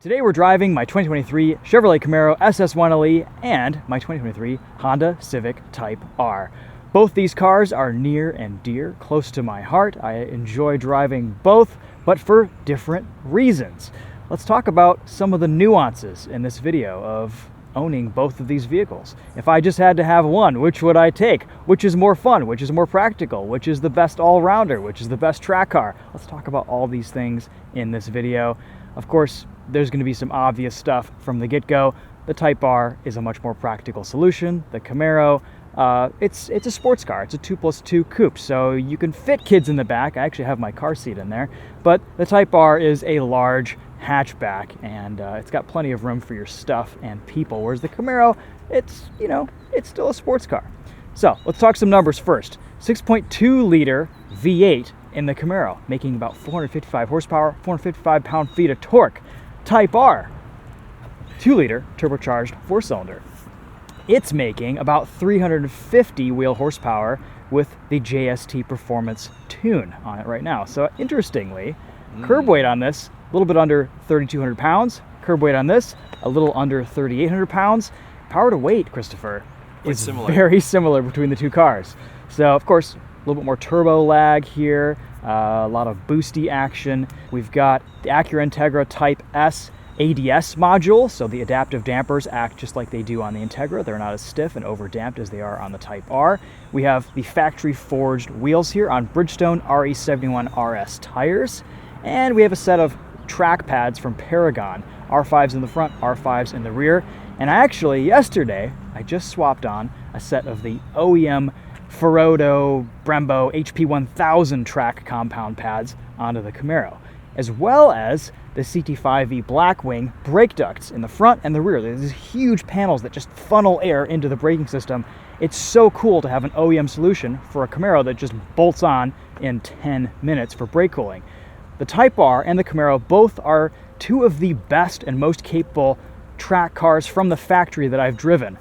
Today we're driving my 2023 Chevrolet Camaro SS1LE and my 2023 Honda Civic Type R. Both these cars are near and dear, close to my heart. I enjoy driving both, but for different reasons. Let's talk about some of the nuances in this video of owning both of these vehicles. If I just had to have one, which would I take? Which is more fun? Which is more practical? Which is the best all-rounder? Which is the best track car? Let's talk about all these things in this video. Of course, there's going to be some obvious stuff from the get-go. The Type R is a much more practical solution. The Camaro, it's a sports car. It's a 2+2 coupe, so you can fit kids in the back. I actually have my car seat in there. But the Type R is a large hatchback, and it's got plenty of room for your stuff and people, whereas the Camaro, it's still a sports car. So let's talk some numbers first. 6.2 liter V8 in the Camaro, making about 455 horsepower, 455 pound-feet of torque. Type R, 2 liter turbocharged 4-cylinder. It's making about 350 wheel horsepower with the JST Performance tune on it right now. So interestingly, curb weight on this, a little bit under 3,200 pounds. Curb weight on this, a little under 3,800 pounds. Power to weight, Christopher, is very similar between the two cars. So of course, a little bit more turbo lag here, a lot of boosty action. We've got the Acura Integra Type S ADS module, so the adaptive dampers act just like they do on the Integra. They're not as stiff and over-damped as they are on the Type R. We have the factory-forged wheels here on Bridgestone RE-71RS Tires, and we have a set of track pads from Paragon, R5s in the front, R5s in the rear. And I actually, yesterday, I just swapped on a set of the OEM Ferrodo Brembo HP1000 track compound pads onto the Camaro, as well as the CT5E Blackwing brake ducts in the front and the rear. There's these huge panels that just funnel air into the braking system. It's so cool to have an OEM solution for a Camaro that just bolts on in 10 minutes for brake cooling. The Type R and the Camaro both are two of the best and most capable track cars from the factory that I've driven.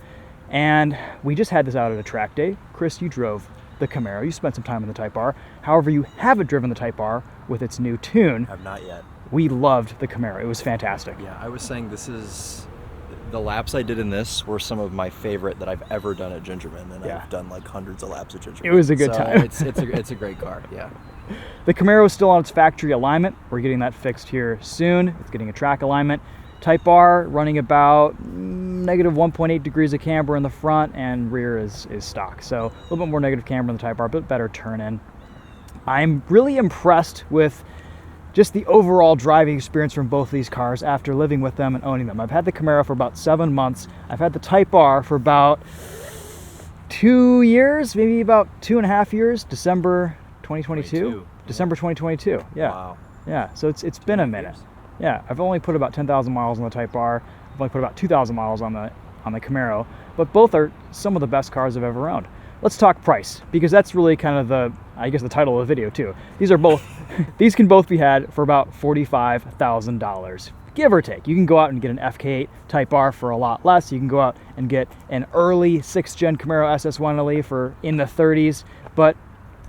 And we just had this out at a track day. Chris, you drove the Camaro. You spent some time in the Type R. However, you haven't driven the Type R with its new tune. I've not yet. We loved the Camaro. It was fantastic. Yeah, I was saying the laps I did in this were some of my favorite that I've ever done at Gingerman, and I've done like hundreds of laps at Gingerman. It was a good time. It's a great car, yeah. The Camaro is still on its factory alignment. We're getting that fixed here soon. It's getting a track alignment. Type R running about negative 1.8 degrees of camber in the front, and rear is stock. So a little bit more negative camber in the Type R, but better turn in. I'm really impressed with just the overall driving experience from both these cars after living with them and owning them. I've had the Camaro for about 7 months. I've had the Type R for about 2 years, maybe about 2.5 years, December 2022. December 2022, yeah. Wow. Yeah, so it's been a minute. Yeah, I've only put about 10,000 miles on the Type R. I've only put about 2,000 miles on the Camaro, but both are some of the best cars I've ever owned. Let's talk price, because that's really kind of the title of the video too. These can both be had for about $45,000, give or take. You can go out and get an FK8 Type R for a lot less. You can go out and get an early 6th gen Camaro SS1LE for in the 30s, but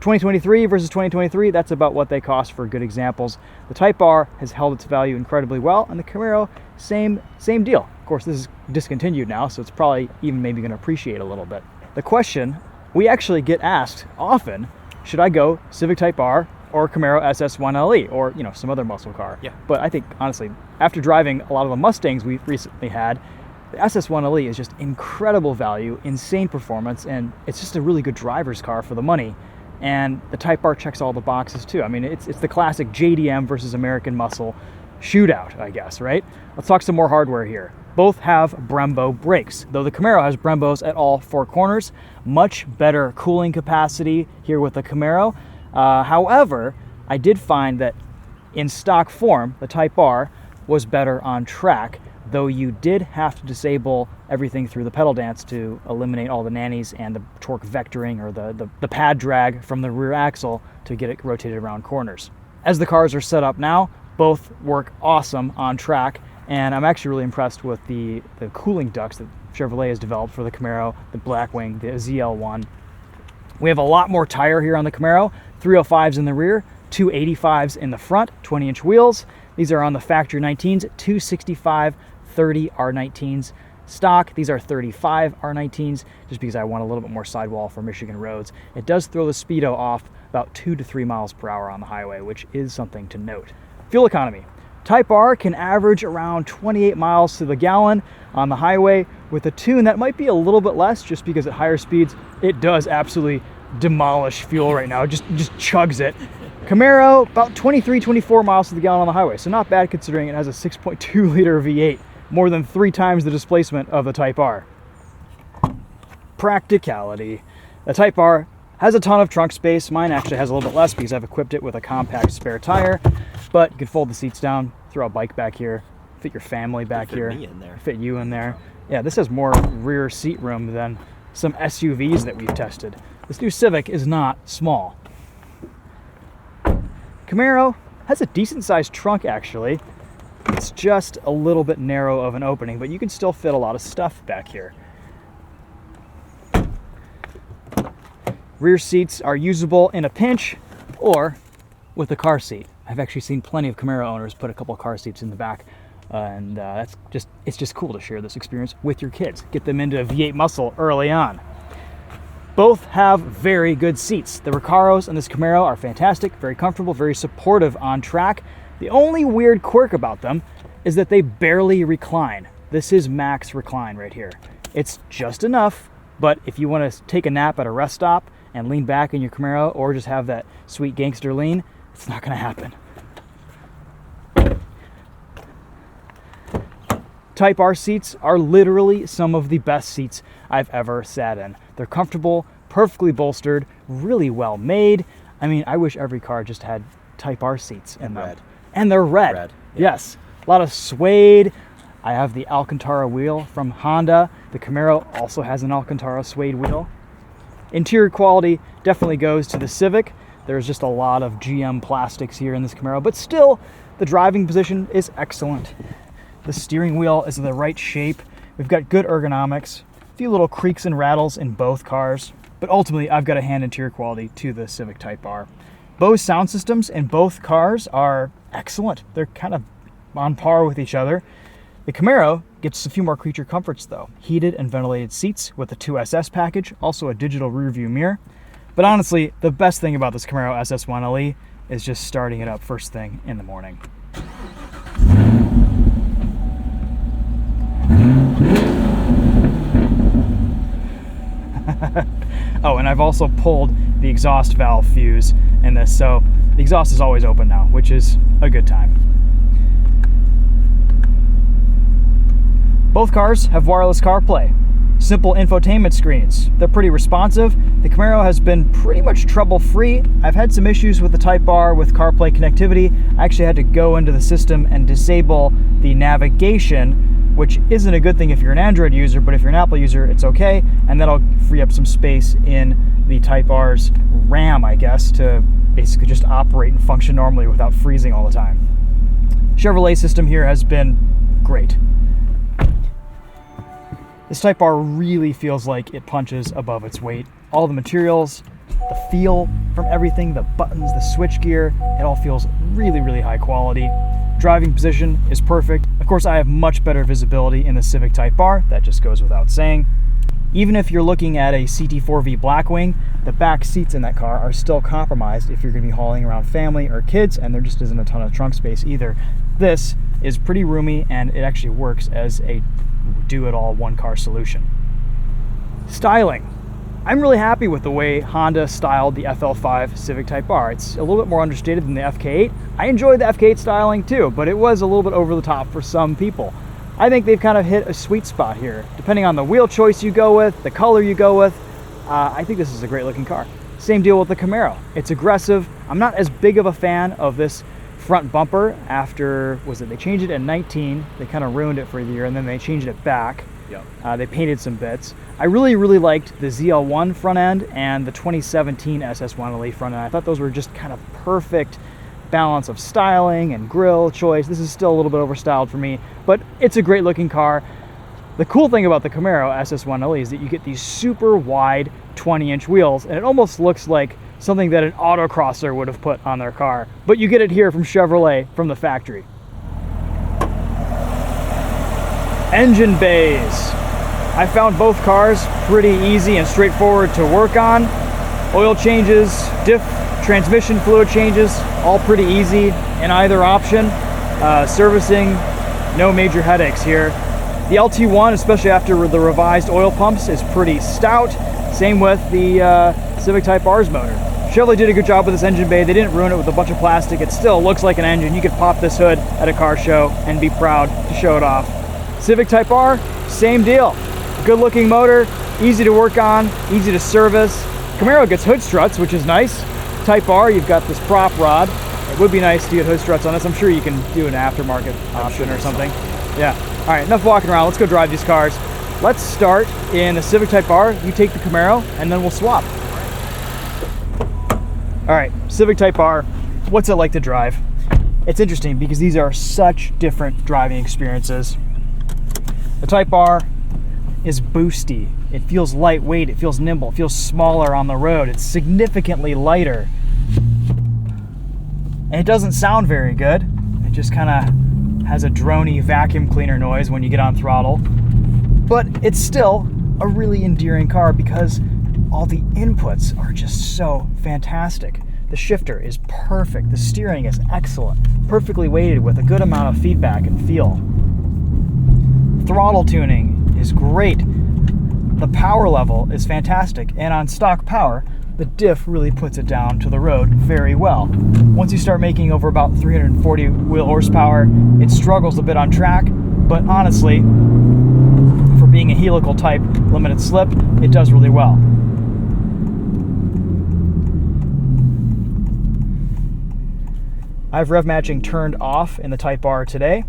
2023 versus 2023, that's about what they cost for good examples. The Type R has held its value incredibly well, and the Camaro, same deal. Of course, this is discontinued now, so it's probably even maybe going to appreciate a little bit. The question we actually get asked often, should I go Civic Type R or Camaro SS1LE or some other muscle car? Yeah. But I think, honestly, after driving a lot of the Mustangs we've recently had, the SS1LE is just incredible value, insane performance, and it's just a really good driver's car for the money. And the Type R checks all the boxes too. I mean, it's the classic JDM versus American muscle shootout, I guess, right? Let's talk some more hardware here. Both have Brembo brakes, though the Camaro has Brembos at all 4 corners. Much better cooling capacity here with the Camaro. However, I did find that in stock form, the Type R was better on track, though you did have to disable everything through the pedal dance to eliminate all the nannies and the torque vectoring or the pad drag from the rear axle to get it rotated around corners. As the cars are set up now, both work awesome on track, and I'm actually really impressed with the cooling ducts that Chevrolet has developed for the Camaro, the Blackwing, the ZL1. We have a lot more tire here on the Camaro, 305s in the rear, 285s in the front, 20-inch wheels. These are on the factory 19s, 265 30 R19s. Stock, these are 35 R19s, just because I want a little bit more sidewall for Michigan roads. It does throw the speedo off about 2 to 3 miles per hour on the highway, which is something to note. Fuel economy. Type R can average around 28 miles to the gallon on the highway. With a tune, that might be a little bit less, just because at higher speeds, it does absolutely demolish fuel right now. It just chugs it. Camaro, about 23, 24 miles to the gallon on the highway, so not bad considering it has a 6.2 liter V8, more than 3 times the displacement of the Type R. Practicality. The Type R has a ton of trunk space. Mine actually has a little bit less because I've equipped it with a compact spare tire, but you can fold the seats down, throw a bike back here, fit your family back here, fit you in there. Yeah, this has more rear seat room than some SUVs that we've tested. This new Civic is not small. Camaro has a decent sized trunk actually. It's just a little bit narrow of an opening, but you can still fit a lot of stuff back here. Rear seats are usable in a pinch or with a car seat. I've actually seen plenty of Camaro owners put a couple of car seats in the back, and it's just cool to share this experience with your kids. Get them into V8 muscle early on. Both have very good seats. The Recaros and this Camaro are fantastic, very comfortable, very supportive on track. The only weird quirk about them is that they barely recline. This is max recline right here. It's just enough, but if you want to take a nap at a rest stop and lean back in your Camaro or just have that sweet gangster lean, it's not going to happen. Type R seats are literally some of the best seats I've ever sat in. They're comfortable, perfectly bolstered, really well made. I mean, I wish every car just had Type R seats in them. And they're red. Yeah. Yes. A lot of suede. I have the Alcantara wheel from Honda. The Camaro also has an Alcantara suede wheel. Interior quality definitely goes to the Civic. There's just a lot of GM plastics here in this Camaro, but still, the driving position is excellent. The steering wheel is in the right shape. We've got good ergonomics, a few little creaks and rattles in both cars, but ultimately I've got to hand interior quality to the Civic Type R. Bose sound systems in both cars are excellent. They're kind of on par with each other. The Camaro gets a few more creature comforts though. Heated and ventilated seats with the 2SS package, also a digital rear view mirror. But honestly, the best thing about this Camaro SS1 LE is just starting it up first thing in the morning. Oh, and I've also pulled the exhaust valve fuse in this, so the exhaust is always open now, which is a good time. Both cars have wireless CarPlay, simple infotainment screens. They're pretty responsive. The Camaro has been pretty much trouble-free. I've had some issues with the Type R with CarPlay connectivity. I actually had to go into the system and disable the navigation, which isn't a good thing if you're an Android user, but if you're an Apple user, it's okay, and that'll free up some space in the Type R's RAM, I guess, to basically just operate and function normally without freezing all the time. Chevrolet system here has been great. This Type R really feels like it punches above its weight. All the materials, the feel from everything, the buttons, the switchgear, it all feels really, really high quality. Driving position is perfect. Of course, I have much better visibility in the Civic Type R. That just goes without saying. Even if you're looking at a CT4V Blackwing, the back seats in that car are still compromised if you're going to be hauling around family or kids, and there just isn't a ton of trunk space either. This is pretty roomy, and it actually works as a do-it-all one-car solution. Styling. I'm really happy with the way Honda styled the FL5 Civic Type R. It's a little bit more understated than the FK8. I enjoyed the FK8 styling too, but it was a little bit over the top for some people. I think they've kind of hit a sweet spot here. Depending on the wheel choice you go with, the color you go with, I think this is a great looking car. Same deal with the Camaro. It's aggressive. I'm not as big of a fan of this front bumper after, they changed it in 19, they kind of ruined it for a year, and then they changed it back. Yep. They painted some bits. I really liked the ZL1 front end and the 2017 SS1 LE front end. I thought those were just kind of perfect balance of styling and grille choice. This is still a little bit overstyled for me, but it's a great looking car. The cool thing about the Camaro SS1 LE is that you get these super wide 20-inch wheels, and it almost looks like something that an autocrosser would have put on their car, but you get it here from Chevrolet from the factory. Engine bays. I found both cars pretty easy and straightforward to work on. Oil changes, diff, transmission fluid changes, all pretty easy in either option. Servicing, no major headaches here. The LT1, especially after the revised oil pumps, is pretty stout. Same with the Civic Type R's motor. Chevrolet did a good job with this engine bay. They didn't ruin it with a bunch of plastic. It still looks like an engine. You could pop this hood at a car show and be proud to show it off. Civic Type R, same deal. Good looking motor, easy to work on, easy to service. Camaro gets hood struts, which is nice. Type R, you've got this prop rod. It would be nice to get hood struts on this. I'm sure you can do an aftermarket option or something. Yeah. All right, enough walking around. Let's go drive these cars. Let's start in the Civic Type R. You take the Camaro, and then we'll swap. All right, Civic Type R. What's it like to drive? It's interesting because these are such different driving experiences. The Type R is boosty. It feels lightweight, it feels nimble, it feels smaller on the road. It's significantly lighter. And it doesn't sound very good. It just kind of has a droney vacuum cleaner noise when you get on throttle. But it's still a really endearing car because all the inputs are just so fantastic. The shifter is perfect. The steering is excellent. Perfectly weighted with a good amount of feedback and feel. Throttle tuning is great. The power level is fantastic. And on stock power, the diff really puts it down to the road very well. Once you start making over about 340 wheel horsepower, it struggles a bit on track, but honestly, for being a helical type limited slip, it does really well. I have rev matching turned off in the Type R today,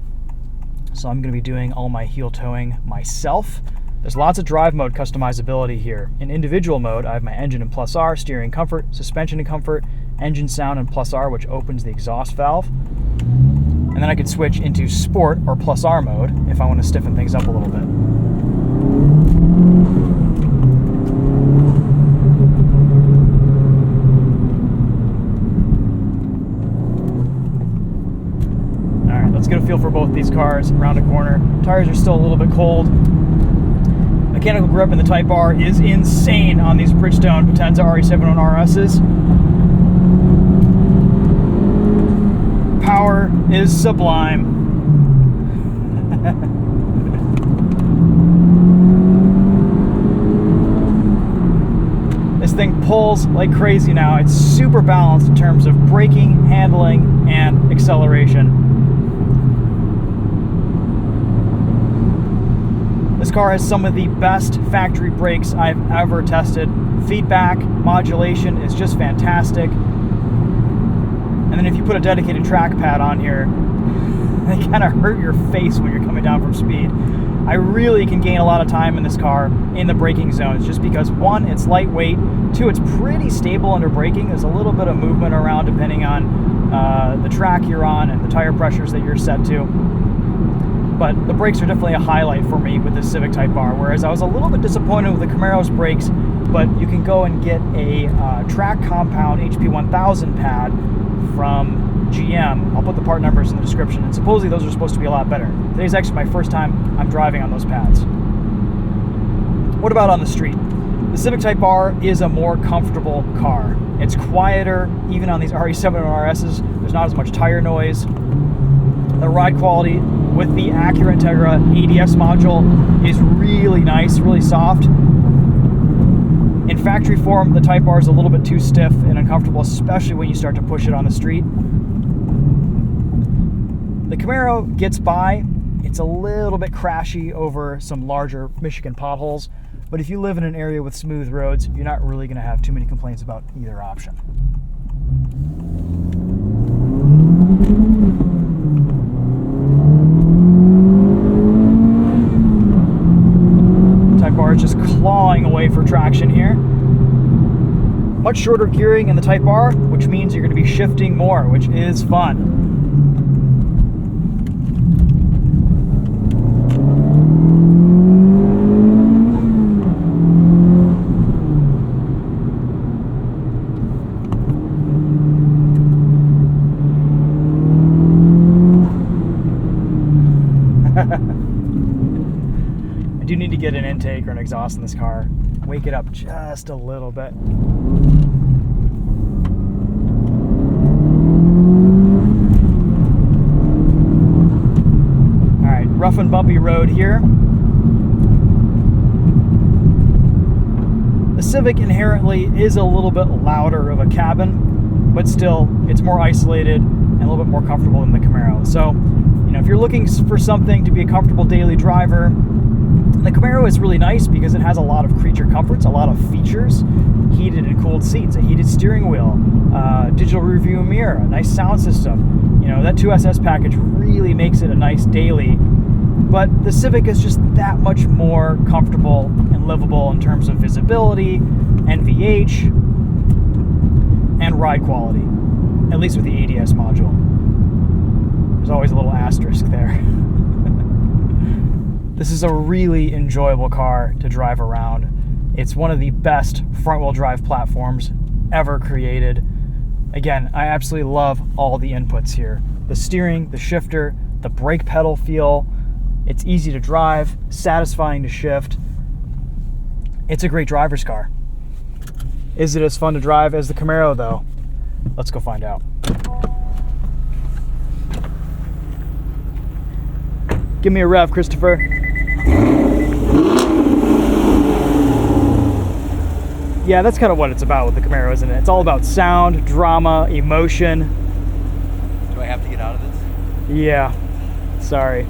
so I'm going to be doing all my heel towing myself. There's lots of drive mode customizability here. In individual mode, I have my engine and plus R, steering comfort, suspension and comfort, engine sound and plus R, which opens the exhaust valve. And then I could switch into sport or plus R mode if I want to stiffen things up a little bit. All right, let's get a feel for both these cars around a corner. Tires are still a little bit cold. Mechanical grip in the Type R is insane on these Bridgestone Potenza RE-71RSs. Power is sublime. This thing pulls like crazy now. It's super balanced in terms of braking, handling, and acceleration. This car has some of the best factory brakes I've ever tested. Feedback, modulation is just fantastic. And then if you put a dedicated track pad on here, they kind of hurt your face when you're coming down from speed. I really can gain a lot of time in this car in the braking zones just because, one, it's lightweight, two, it's pretty stable under braking. There's a little bit of movement around depending on the track you're on and the tire pressures that you're set to. But the brakes are definitely a highlight for me with this Civic Type R, whereas I was a little bit disappointed with the Camaro's brakes, but you can go and get a track compound HP 1000 pad from GM. I'll put the part numbers in the description, and supposedly those are supposed to be a lot better. Today's actually my first time I'm driving on those pads. What about on the street? The Civic Type R is a more comfortable car. It's quieter, even on these RE-71RSs. There's not as much tire noise. The ride quality with the Acura Integra ADS module is really nice, really soft. In factory form, the Type R is a little bit too stiff and uncomfortable, especially when you start to push it on the street. The Camaro gets by. It's a little bit crashy over some larger Michigan potholes, but if you live in an area with smooth roads, you're not really going to have too many complaints about either option. Type R is just clawing away for traction here. Much shorter gearing in the Type R, which means you're going to be shifting more, which is fun. do need to get an intake or an exhaust in this car. Wake it up just a little bit. All right, rough and bumpy road here. The Civic inherently is a little bit louder of a cabin, but still it's more isolated and a little bit more comfortable than the Camaro. So, you know, if you're looking for something to be a comfortable daily driver, the Camaro is really nice because it has a lot of creature comforts, a lot of features, heated and cooled seats, a heated steering wheel, digital rearview mirror, a nice sound system. You know, that 2SS package really makes it a nice daily. But the Civic is just that much more comfortable and livable in terms of visibility, NVH, and ride quality, at least with the ADS module. There's always a little asterisk there. This is a really enjoyable car to drive around. It's one of the best front-wheel drive platforms ever created. Again, I absolutely love all the inputs here. The steering, the shifter, the brake pedal feel. It's easy to drive, satisfying to shift. It's a great driver's car. Is it as fun to drive as the Camaro, though? Let's go find out. Give me a rev, Christopher. Yeah, that's kind of what it's about with the Camaro, isn't it? It's all about sound, drama, emotion. Do I have to get out of this? Yeah, sorry.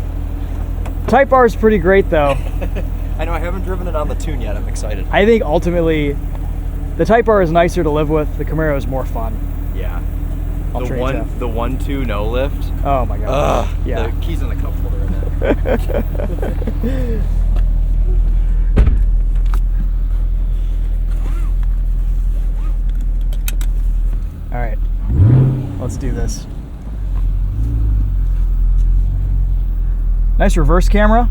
Type R is pretty great, though. I know, I haven't driven it on the tune yet. I'm excited. I think ultimately, the Type R is nicer to live with. The Camaro is more fun. Yeah. I'll trade you. The 1.2 no lift. Oh my god. Yeah. The keys in the cup holder in there. All right, let's do this. Nice reverse camera.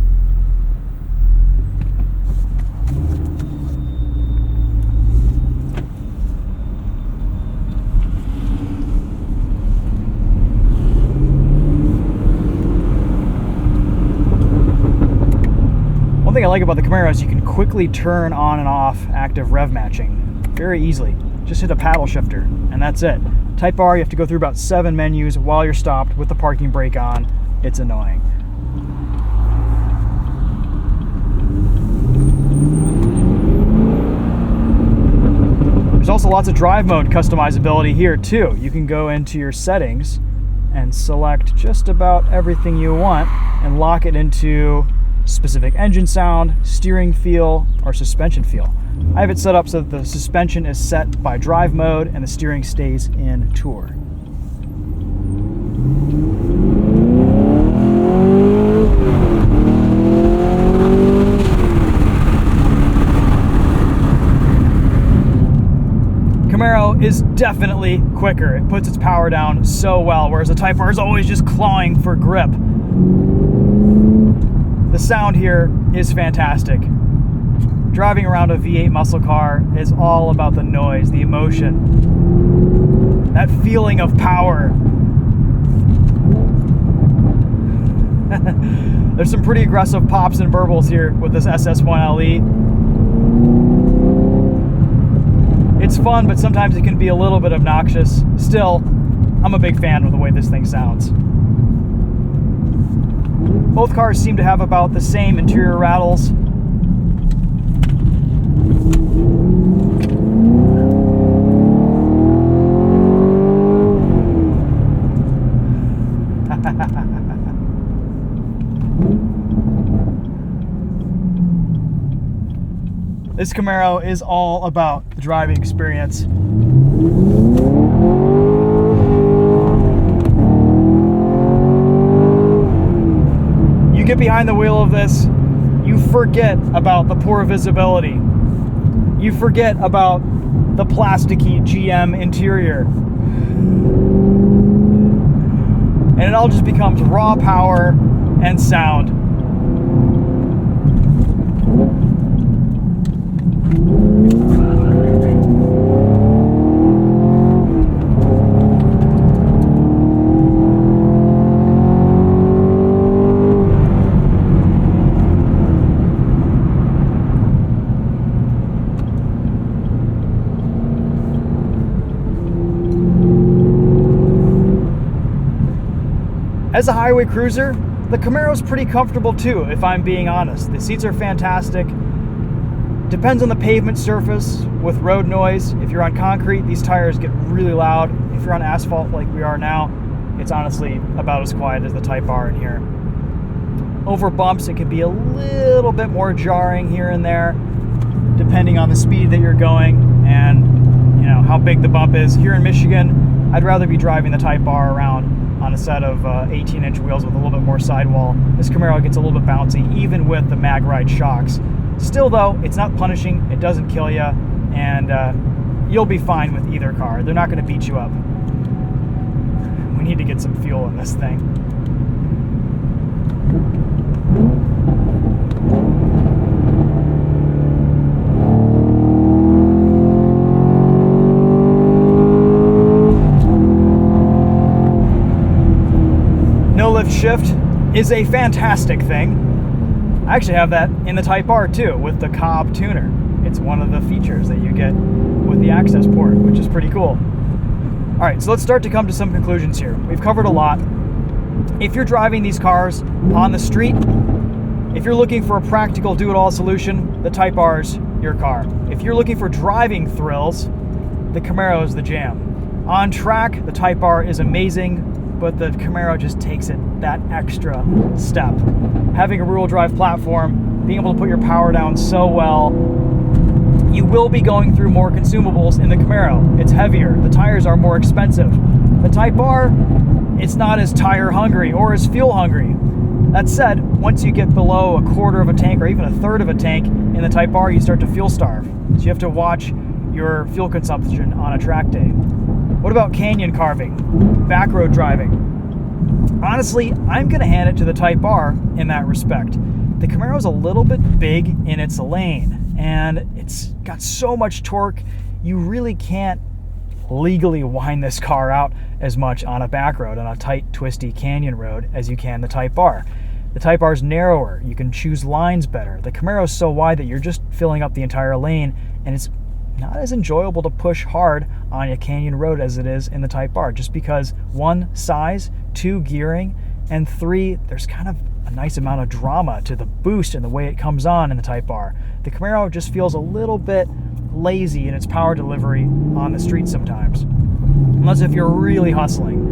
One thing I like about the Camaro is you can quickly turn on and off active rev matching very easily. Just hit a paddle shifter and that's it. Type R, you have to go through about 7 menus while you're stopped with the parking brake on. It's annoying. There's also lots of drive mode customizability here too. You can go into your settings and select just about everything you want and lock it into specific engine sound, steering feel, or suspension feel. I have it set up so that the suspension is set by drive mode and the steering stays in tour. Camaro is definitely quicker. It puts its power down so well, whereas the Type R is always just clawing for grip. The sound here is fantastic. Driving around a V8 muscle car is all about the noise, the emotion, that feeling of power. There's some pretty aggressive pops and burbles here with this SS1LE. It's fun, but sometimes it can be a little bit obnoxious. Still, I'm a big fan of the way this thing sounds. Both cars seem to have about the same interior rattles. This Camaro is all about the driving experience. You get behind the wheel of this, you forget about the poor visibility. You forget about the plasticky GM interior. And it all just becomes raw power and sound. As a highway cruiser, the Camaro's pretty comfortable too, if I'm being honest. The seats are fantastic. Depends on the pavement surface with road noise. If you're on concrete, these tires get really loud. If you're on asphalt like we are now, it's honestly about as quiet as the Type R in here. Over bumps, it can be a little bit more jarring here and there, depending on the speed that you're going and how big the bump is. Here in Michigan, I'd rather be driving the Type R around on a set of 18-inch wheels with a little bit more sidewall. This Camaro gets a little bit bouncy, even with the mag ride shocks. Still though, it's not punishing, it doesn't kill you, and you'll be fine with either car. They're not going to beat you up. We need to get some fuel in this thing. No lift shift is a fantastic thing. I actually have that in the Type R too, with the COBB tuner. It's one of the features that you get with the Accessport, which is pretty cool. All right, so let's start to come to some conclusions here. We've covered a lot. If you're driving these cars on the street, if you're looking for a practical do-it-all solution, the Type R's your car. If you're looking for driving thrills, the Camaro is the jam. On track, the Type R is amazing, but the Camaro just takes it that extra step. Having a rear-wheel drive platform, being able to put your power down so well, you will be going through more consumables in the Camaro. It's heavier, the tires are more expensive. The Type R, it's not as tire hungry or as fuel hungry. That said, once you get below a quarter of a tank or even a third of a tank in the Type R, you start to fuel starve. So you have to watch your fuel consumption on a track day. What about canyon carving, back road driving? Honestly, I'm gonna hand it to the Type R in that respect. The Camaro's a little bit big in its lane, and it's got so much torque, you really can't legally wind this car out as much on a back road, on a tight, twisty canyon road, as you can the Type R. The Type R's narrower, you can choose lines better. The Camaro's so wide that you're just filling up the entire lane, and it's not as enjoyable to push hard on a canyon road as it is in the Type R, just because 1, size, 2, gearing, and 3, there's kind of a nice amount of drama to the boost and the way it comes on in the Type R. The Camaro just feels a little bit lazy in its power delivery on the street sometimes, unless if you're really hustling.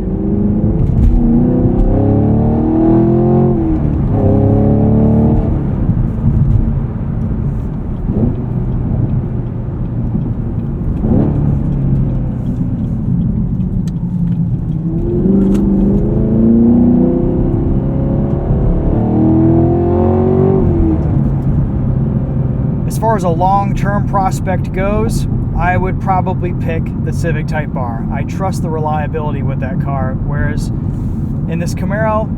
As far as a long-term prospect goes, I would probably pick the Civic Type R. I trust the reliability with that car, whereas in this Camaro,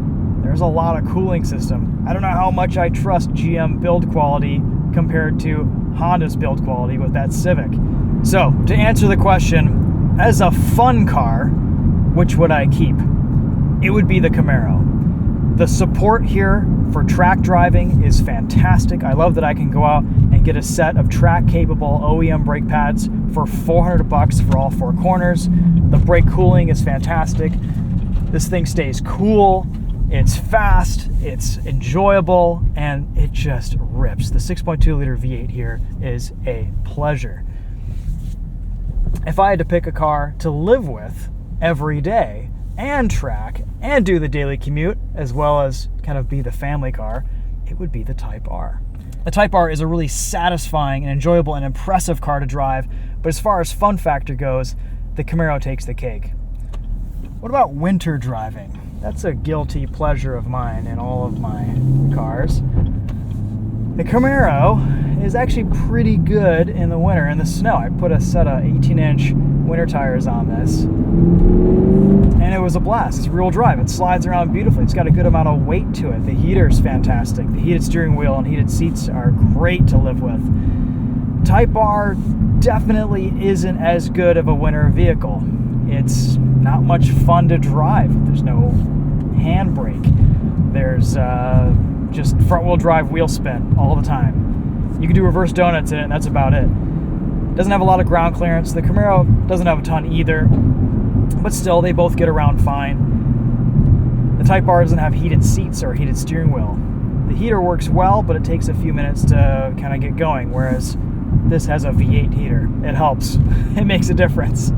there's a lot of cooling system. I don't know how much I trust GM build quality compared to Honda's build quality with that Civic. So, to answer the question, as a fun car, which would I keep? It would be the Camaro. The support here for track driving is fantastic. I love that I can go out and get a set of track-capable OEM brake pads for $400 for all 4 corners. The brake cooling is fantastic. This thing stays cool, it's fast, it's enjoyable, and it just rips. The 6.2 liter V8 here is a pleasure. If I had to pick a car to live with every day and track and do the daily commute, as well as kind of be the family car, it would be the Type R. The Type R is a really satisfying and enjoyable and impressive car to drive, but as far as fun factor goes, the Camaro takes the cake. What about winter driving? That's a guilty pleasure of mine in all of my cars. The Camaro is actually pretty good in the winter, in the snow. I put a set of 18-inch winter tires on this, and it was a blast. It's rear-wheel drive. It slides around beautifully. It's got a good amount of weight to it. The heater's fantastic. The heated steering wheel and heated seats are great to live with. Type R definitely isn't as good of a winter vehicle. It's not much fun to drive. There's no handbrake. There's just front-wheel drive wheel spin all the time. You can do reverse donuts in it, and that's about it. Doesn't have a lot of ground clearance. The Camaro doesn't have a ton either, but still, they both get around fine. The Type R doesn't have heated seats or heated steering wheel. The heater works well, but it takes a few minutes to kind of get going, whereas this has a V8 heater. It helps. It makes a difference.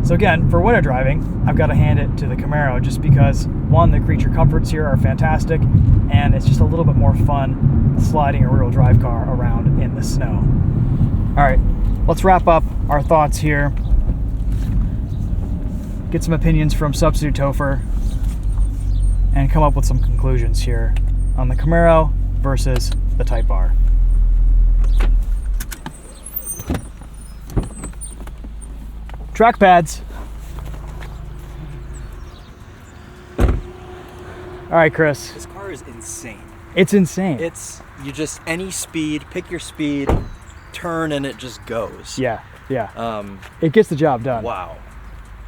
So again, for winter driving, I've got to hand it to the Camaro just because, one, the creature comforts here are fantastic, and it's just a little bit more fun sliding a rear-wheel drive car around in the snow. All right, let's wrap up our thoughts here. Get some opinions from substitute TheTopher and come up with some conclusions here on the Camaro versus the Type R. Track pads. All right, Chris. This car is insane. It's insane. It's, you just, any speed, pick your speed, turn, and it just goes. Yeah, yeah. It gets the job done. Wow.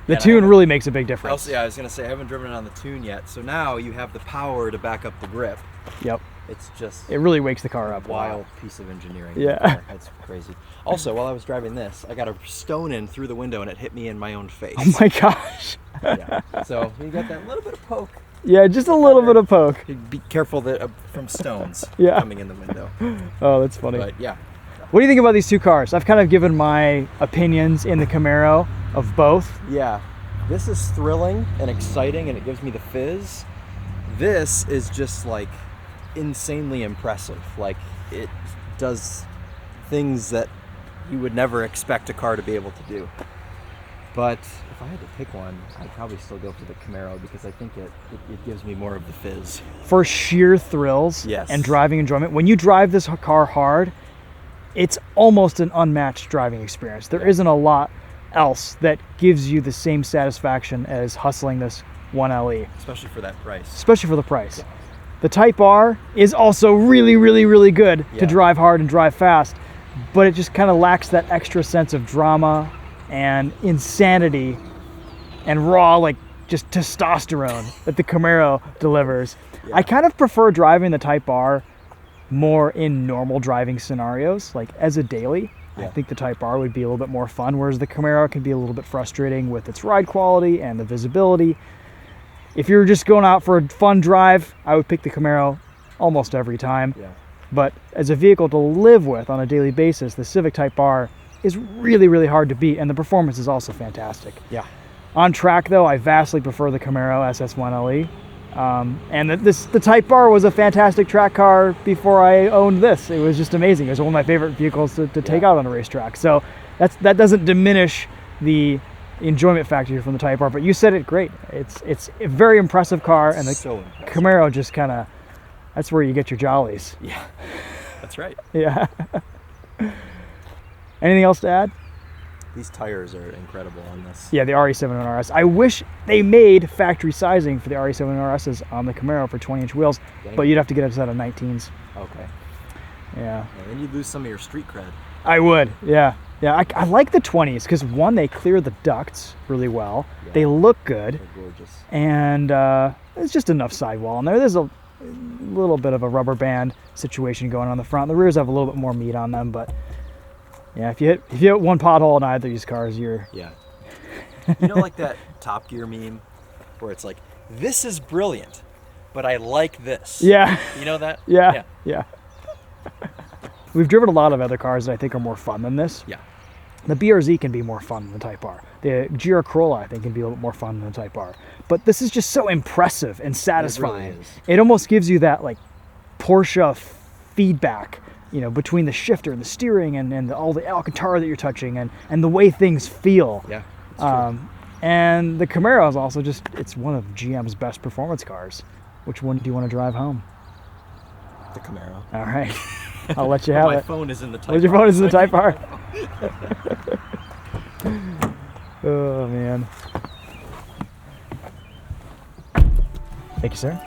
The tune really makes a big difference. I was going to say, I haven't driven it on the tune yet, so now you have the power to back up the grip. Yep. It's just... It really wakes the car up. Wild piece of engineering. Yeah. It's crazy. Also, while I was driving this, I got a stone in through the window and it hit me in my own face. Oh my gosh. Yeah. So you got that little bit of poke. Yeah, just a little bit of poke. Be careful that from stones Yeah. coming in the window. Oh, that's funny. But yeah. What do you think about these two cars? I've kind of given my opinions in the Camaro of both. Yeah. This is thrilling and exciting and it gives me the fizz. This is just like insanely impressive. Like, it does things that you would never expect a car to be able to do. But if I had to pick one, I'd probably still go for the Camaro because I think it gives me more of the fizz. For sheer thrills and driving enjoyment, when you drive this car hard, it's almost an unmatched driving experience. There isn't a lot else that gives you the same satisfaction as hustling this 1LE. Especially for that price. Especially for the price. Yeah. The Type R is also really, really, really good to drive hard and drive fast, but it just kind of lacks that extra sense of drama and insanity and raw, like, just testosterone that the Camaro delivers. Yeah. I kind of prefer driving the Type R more in normal driving scenarios, like as a daily. I think the Type R would be a little bit more fun, whereas the Camaro can be a little bit frustrating with its ride quality and the visibility. If you're just going out for a fun drive, I would pick the Camaro almost every time. Yeah. But as a vehicle to live with on a daily basis, the Civic Type R is really, really hard to beat, and the performance is also fantastic. Yeah. On track, though, I vastly prefer the Camaro SS1LE. And the Type R was a fantastic track car before I owned this. It was just amazing. It was one of my favorite vehicles to take out on a racetrack. So that doesn't diminish the enjoyment factor from the Type R, but you said it great. It's a very impressive car, and the Camaro just kind of, that's where you get your jollies. Yeah, that's right. Yeah. Anything else to add? These tires are incredible on this. Yeah, the RE-71RS. I wish they made factory sizing for the RE-71RSs on the Camaro for 20-inch wheels, but you'd have to get a set of 19s. Okay. Yeah. And then you'd lose some of your street cred. I would, yeah. Yeah, I like the 20s because, one, they clear the ducts really well. Yeah. They look good. They're gorgeous. And there's just enough sidewall in there. There's a little bit of a rubber band situation going on the front. The rears have a little bit more meat on them, but yeah, if you hit one pothole in either of these cars, you're... Yeah. You know, like that Top Gear meme where it's like, this is brilliant, but I like this. Yeah. You know that? Yeah. We've driven a lot of other cars that I think are more fun than this. Yeah. The BRZ can be more fun than the Type R. The GR Corolla, I think, can be a little bit more fun than the Type R. But this is just so impressive and satisfying. It really is. It almost gives you that, like, Porsche feedback, you know, between the shifter and the steering and all the Alcantara that you're touching and the way things feel. Yeah, it's true. And the Camaro is also just, it's one of GM's best performance cars. Which one do you want to drive home? The Camaro. All right. I'll let you have it. My phone is in the Type R. Your phone is in the Type R. Oh, man. Thank you, sir.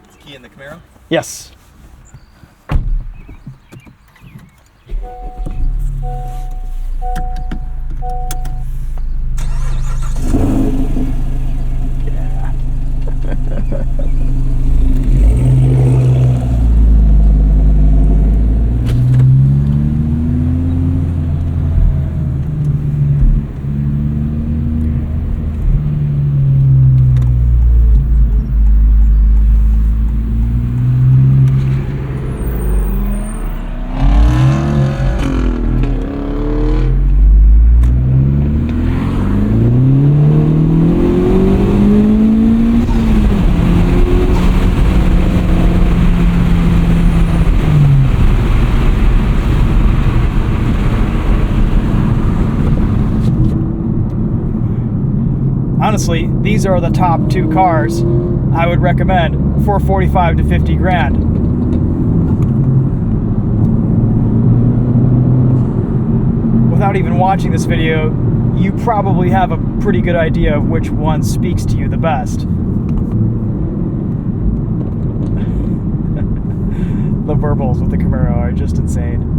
Is the key in the Camaro? Yes. honestly, these are the top 2 cars I would recommend for 45 to 50 grand. Without even watching this video, you probably have a pretty good idea of which one speaks to you the best. The verbals with the Camaro are just insane.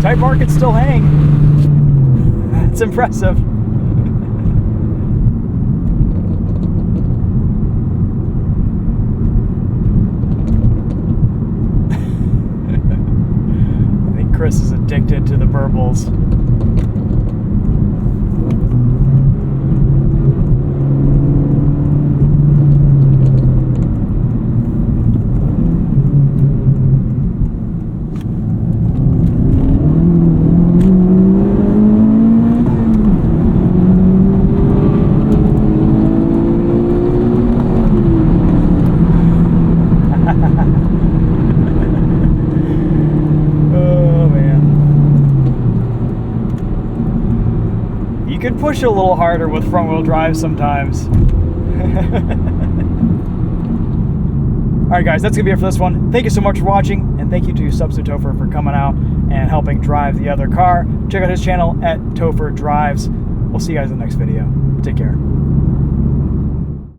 Tight markets still hang. It's impressive. I think Chris is addicted to the burbles. You can push a little harder with front-wheel drive sometimes. Alright guys, that's going to be it for this one. Thank you so much for watching, and thank you to TheTopher for coming out and helping drive the other car. Check out his channel at TOPher Drives. We'll see you guys in the next video. Take care.